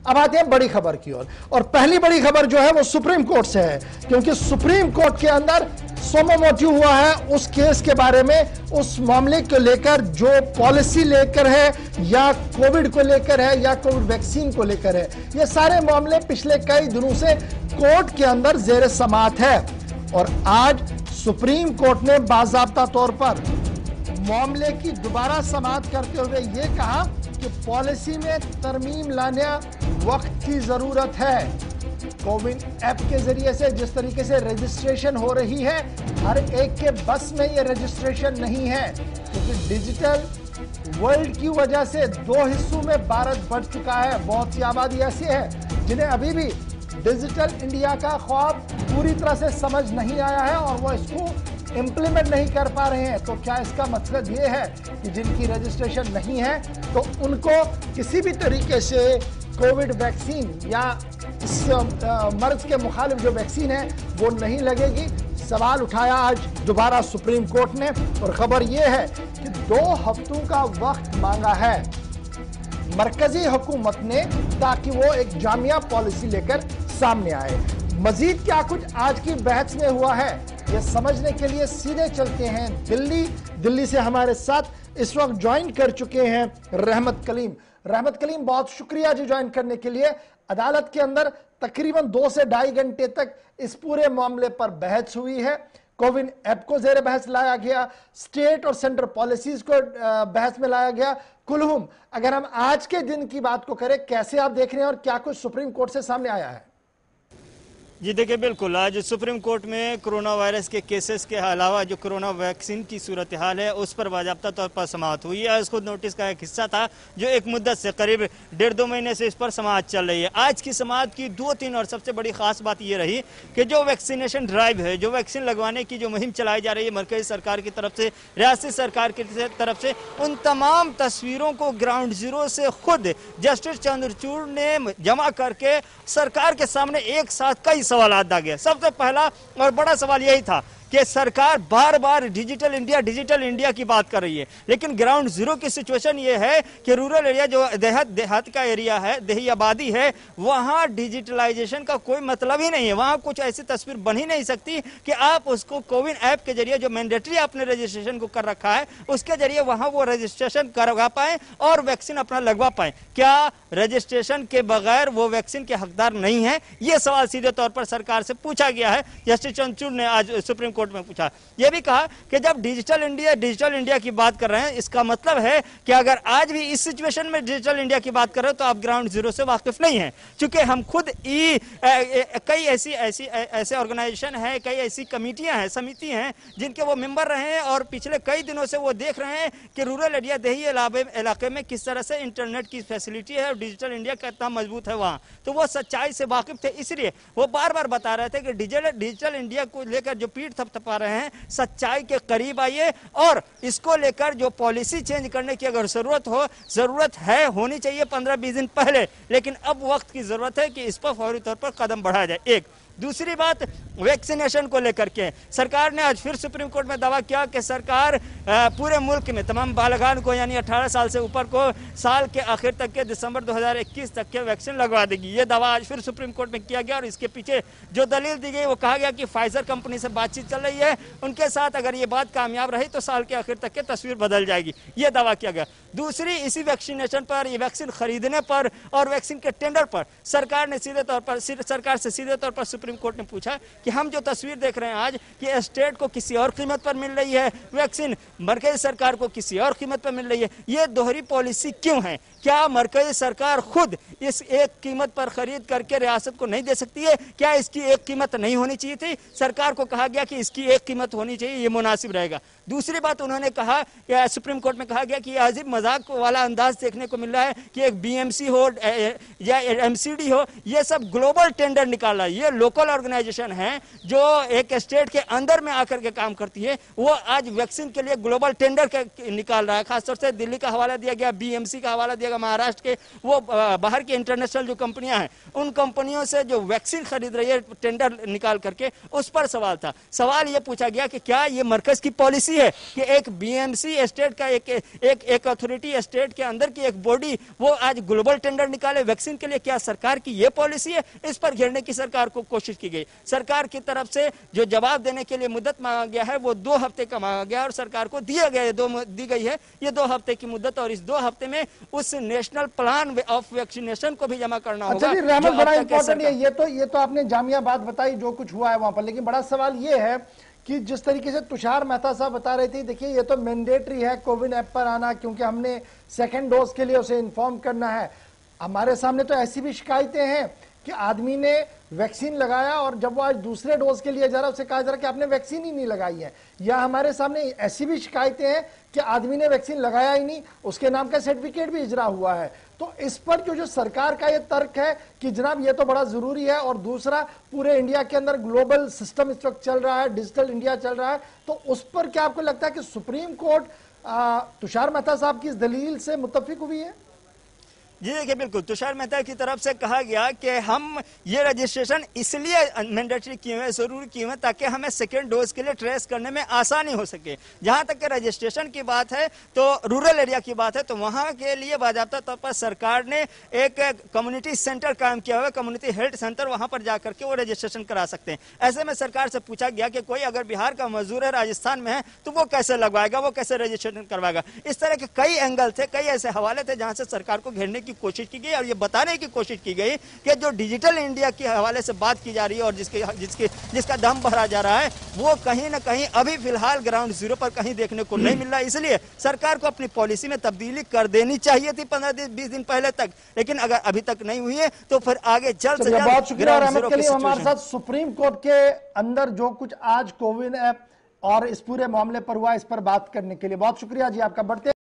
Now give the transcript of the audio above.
अब आते हैं बड़ी खबर की ओर, और पहली बड़ी खबर जो है वो सुप्रीम कोर्ट से है, क्योंकि सुप्रीम कोर्ट के अंदर सोमो मोटिव हुआ है उस केस के बारे में, उस मामले को लेकर जो पॉलिसी लेकर है या कोविड को लेकर है या कोविड वैक्सीन को लेकर है। ये सारे मामले पिछले कई दिनों से कोर्ट के अंदर जेर समाअत है, और आज सुप्रीम कोर्ट ने बाज़ाब्ता तौर पर मामले की दोबारा समाअत करते हुए ये कहा कि पॉलिसी में तरमीम लाने वक्त की जरूरत है। कोविन ऐप के जरिए से जिस तरीके से रजिस्ट्रेशन हो रही है, हर एक के बस में ये रजिस्ट्रेशन नहीं है, क्योंकि डिजिटल वर्ल्ड की वजह से दो हिस्सों में भारत बढ़ चुका है। बहुत सी आबादी ऐसी है जिन्हें अभी भी डिजिटल इंडिया का ख्वाब पूरी तरह से समझ नहीं आया है और वो इसको इंप्लीमेंट नहीं कर पा रहे हैं। तो क्या इसका मतलब ये है कि जिनकी रजिस्ट्रेशन नहीं है तो उनको किसी भी तरीके से कोविड वैक्सीन या इस मर्ज के मुखालिफ जो वैक्सीन है वो नहीं लगेगी? सवाल उठाया आज दोबारा सुप्रीम कोर्ट ने, और खबर यह है कि 2 हफ्तों का वक्त मांगा है मरकजी हुकूमत ने, ताकि वो एक जामिया पॉलिसी लेकर सामने आए। मजीद क्या कुछ आज की बहस में हुआ है, ये समझने के लिए सीधे चलते हैं दिल्ली से हमारे साथ इस वक्त ज्वाइन कर चुके हैं रहमत कलीम। रहमत कलीम, बहुत शुक्रिया जी ज्वाइन करने के लिए। अदालत के अंदर तकरीबन 2 से ढाई घंटे तक इस पूरे मामले पर बहस हुई है। कोविन ऐप को जेर बहस लाया गया, स्टेट और सेंटर पॉलिसीज को बहस में लाया गया। कुलहुम, अगर हम आज के दिन की बात को करें, कैसे आप देख रहे हैं और क्या कुछ सुप्रीम कोर्ट से सामने आया है? जी देखिए, बिल्कुल आज सुप्रीम कोर्ट में कोरोना वायरस के केसेस के अलावा जो कोरोना वैक्सीन की सूरत हाल है उस पर बाज़ाब्ता तौर पर समाअत हुई है। इसको नोटिस का एक हिस्सा था जो एक मुद्दत से करीब 1.5-2 महीने से इस पर समाअत चल रही है। आज की समाअत की 2-3 और सबसे बड़ी खास बात यह रही कि जो वैक्सीनेशन ड्राइव है, जो वैक्सीन लगवाने की जो मुहिम चलाई जा रही है मरकजी सरकार की तरफ से, रियासती सरकार की तरफ से, उन तमाम तस्वीरों को ग्राउंड जीरो से खुद जस्टिस चंद्रचूड़ ने जमा करके सरकार के सामने एक साथ कई सवाल आ गया। सबसे पहला और बड़ा सवाल यही था कि सरकार बार बार डिजिटल इंडिया की बात कर रही है, लेकिन ग्राउंड जीरो की सिचुएशन ये है कि रूरल एरिया जो देहात का एरिया है, देही आबादी है, वहां डिजिटलाइजेशन का कोई मतलब ही नहीं है। वहां कुछ ऐसी तस्वीर बन ही नहीं सकती कि आप उसको कोविन ऐप के जरिए जो मैंडेटरी आपने रजिस्ट्रेशन को कर रखा है उसके जरिए वहां वो रजिस्ट्रेशन करवा पाए और वैक्सीन अपना लगवा पाए। क्या रजिस्ट्रेशन के बगैर वो वैक्सीन के हकदार नहीं है? ये सवाल सीधे तौर पर सरकार से पूछा गया है। जस्टिस चंद्रचूड़ ने आज सुप्रीम कोर्ट में पूछा। यह भी कहा कि जब डिजिटल इंडिया की बात कर रहे हैं, इसका मतलब है कि अगर आज भी इस सिचुएशन में डिजिटल इंडिया की बात कर रहे हो तो आप ग्राउंड जीरो से वाकिफ नहीं हैं, क्योंकि हम खुद कई ऐसे ऑर्गेनाइजेशन है, कई ऐसी कमेटियां हैं, समिति हैं जिनके वो मेंबर रहे हैं और पिछले कई दिनों से वो देख रहे हैं कि रूरल एरिया, देही इलाके में किस तरह से इंटरनेट की फैसिलिटी है और डिजिटल इंडिया कितना मजबूत है वहां। तो वो सच्चाई से वाकिफ थे, इसलिए वो बार बार बता रहे थे कि डिजिटल इंडिया को लेकर जो पीठ थपथपा रहे हैं, सच्चाई के करीब आइए और इसको लेकर जो पॉलिसी चेंज करने की अगर जरूरत है, होनी चाहिए 15-20 दिन पहले, लेकिन अब वक्त की जरूरत है कि इस पर फौरी तौर पर कदम बढ़ाया जाए। एक दूसरी बात वैक्सीनेशन को लेकर के सरकार ने आज फिर सुप्रीम कोर्ट में दावा किया कि सरकार पूरे मुल्क में तमाम बालगान को यानी 18 साल से ऊपर को साल के आखिर तक के दिसंबर 2021 तक के वैक्सीन लगवा देगी। ये दावा आज फिर सुप्रीम कोर्ट में किया गया और इसके पीछे जो दलील दी गई वो कहा गया कि फाइजर कंपनी से बातचीत चल रही है, उनके साथ अगर ये बात कामयाब रही तो साल के आखिर तक की तस्वीर बदल जाएगी, ये दावा किया गया। दूसरी, इसी वैक्सीनेशन पर, ये वैक्सीन खरीदने पर और वैक्सीन के टेंडर पर सरकार से सीधे तौर पर सुप्रीम कोर्ट ने पूछा कि हम जो तस्वीर देख रहे हैं आज कि स्टेट को किसी और कीमत पर मिल रही है वैक्सीन, मरकजी सरकार को किसी और कीमत पर मिल रही है, ये दोहरी पॉलिसी क्यों है? क्या मरकजी सरकार खुद इस एक कीमत पर खरीद करके रियासत को नहीं दे सकती है? क्या इसकी एक कीमत नहीं होनी चाहिए थी? सरकार को कहा गया कि इसकी एक कीमत होनी चाहिए, ये मुनासिब रहेगा। दूसरी बात उन्होंने कहा कि सुप्रीम कोर्ट में कहा गया कि अजीब मजाक वाला अंदाज देखने को मिल रहा है कि एक बीएमसी हो या एमसीडी हो, ये सब ग्लोबल टेंडर निकाल रहा है, ये लोकल ऑर्गेनाइजेशन हैं जो एक स्टेट के अंदर में आकर के काम करती है, वो आज वैक्सीन के लिए ग्लोबल टेंडर निकाल रहा है। खासतौर से दिल्ली का हवाला दिया गया, बीएमसी का हवाला दिया गया, महाराष्ट्र के वो बाहर की इंटरनेशनल जो कंपनियां हैं उन कंपनियों से जो वैक्सीन खरीद रही है टेंडर निकाल करके, उस पर सवाल था। सवाल ये पूछा गया कि क्या ये मरकज की पॉलिसी है कि एक बीएमसी स्टेट का एक अथॉरिटी स्टेट के अंदर की एक बॉडी वो आज ग्लोबल टेंडर निकाले वैक्सीन के लिए? क्या सरकार की ये पॉलिसी है? इस पर घेरने की सरकार को कोशिश की गई। सरकार की तरफ से जो जवाब देने के लिए मुद्दत मांगा गया है वो 2 हफ्ते का मांगा गया और सरकार को दिया गया दी गई है ये 2 हफ्ते की मुद्दत, और इस 2 हफ्ते में उस नेशनल प्लान ऑफ वैक्सीनेशन को भी जमा करना होगा। अच्छा जी, रहमत, बड़ा इंपॉर्टेंट है ये तो आपने जामिया बात बताई जो कुछ हुआ है वहां पर, लेकिन बड़ा सवाल ये है कि जिस तरीके से तुषार मेहता साहब बता रहे थे, देखिए ये तो मैंडेटरी है कोविन ऐप पर आना, क्योंकि हमने सेकंड डोज के लिए उसे इन्फॉर्म करना है। हमारे सामने तो ऐसी भी शिकायतें हैं कि आदमी ने वैक्सीन लगाया और जब वो आज दूसरे डोज के लिए जा रहा है उसे कहा जा रहा है कि आपने वैक्सीन ही नहीं लगाई है। या हमारे सामने ऐसी भी शिकायतें हैं कि आदमी ने वैक्सीन लगाया ही नहीं, उसके नाम का सर्टिफिकेट भी इजरा हुआ है। तो इस पर जो सरकार का ये तर्क है कि जनाब ये तो बड़ा जरूरी है, और दूसरा पूरे इंडिया के अंदर ग्लोबल सिस्टम इस वक्त चल रहा है, डिजिटल इंडिया चल रहा है, तो उस पर क्या आपको लगता है कि सुप्रीम कोर्ट तुषार मेहता साहब की इस दलील से मुत्तफिक हुई है? जी देखिए, बिल्कुल तुषार मेहता की तरफ से कहा गया कि हम ये रजिस्ट्रेशन इसलिए मैंडेटरी किए हुए, जरूरी किए हुए ताकि हमें सेकेंड डोज के लिए ट्रेस करने में आसानी हो सके। जहां तक रजिस्ट्रेशन की बात है तो रूरल एरिया की बात है, तो वहां के लिए बाकायदा तौर पर सरकार ने एक कम्युनिटी सेंटर कायम किया हुआ है, कम्युनिटी हेल्थ सेंटर, वहां पर जाकर के वो रजिस्ट्रेशन करा सकते हैं। ऐसे में सरकार से पूछा गया कि कोई अगर बिहार का मजदूर है, राजस्थान में है, तो वो कैसे लगवाएगा, वो कैसे रजिस्ट्रेशन करवाएगा? इस तरह के कई एंगल थे, कई ऐसे हवाले थे जहां से सरकार को घेरने की कोशिश की गई और ये बताने की कोशिश की गई कि जो डिजिटल इंडिया के हवाले से बात की जा रही है और जिसका दम भरा जा रहा है वो कहीं ना कहीं अभी फिलहाल ग्राउंड जीरो पर कहीं देखने को नहीं मिल रहा है। इसलिए सरकार को अपनी पॉलिसी में तब्दीली कर देनी चाहिए थी 15-20 दिन पहले तक, लेकिन अगर अभी तक नहीं हुई है तो फिर आगे जल्द से जल्द। बहुत शुक्रिया रहमत के लिए हमारे साथ सुप्रीम कोर्ट के अंदर जो कुछ आज कोविन ऐप और इस पूरे मामले पर हुआ इस पर बात करने के लिए बहुत शुक्रिया जी आपका। बढ़ते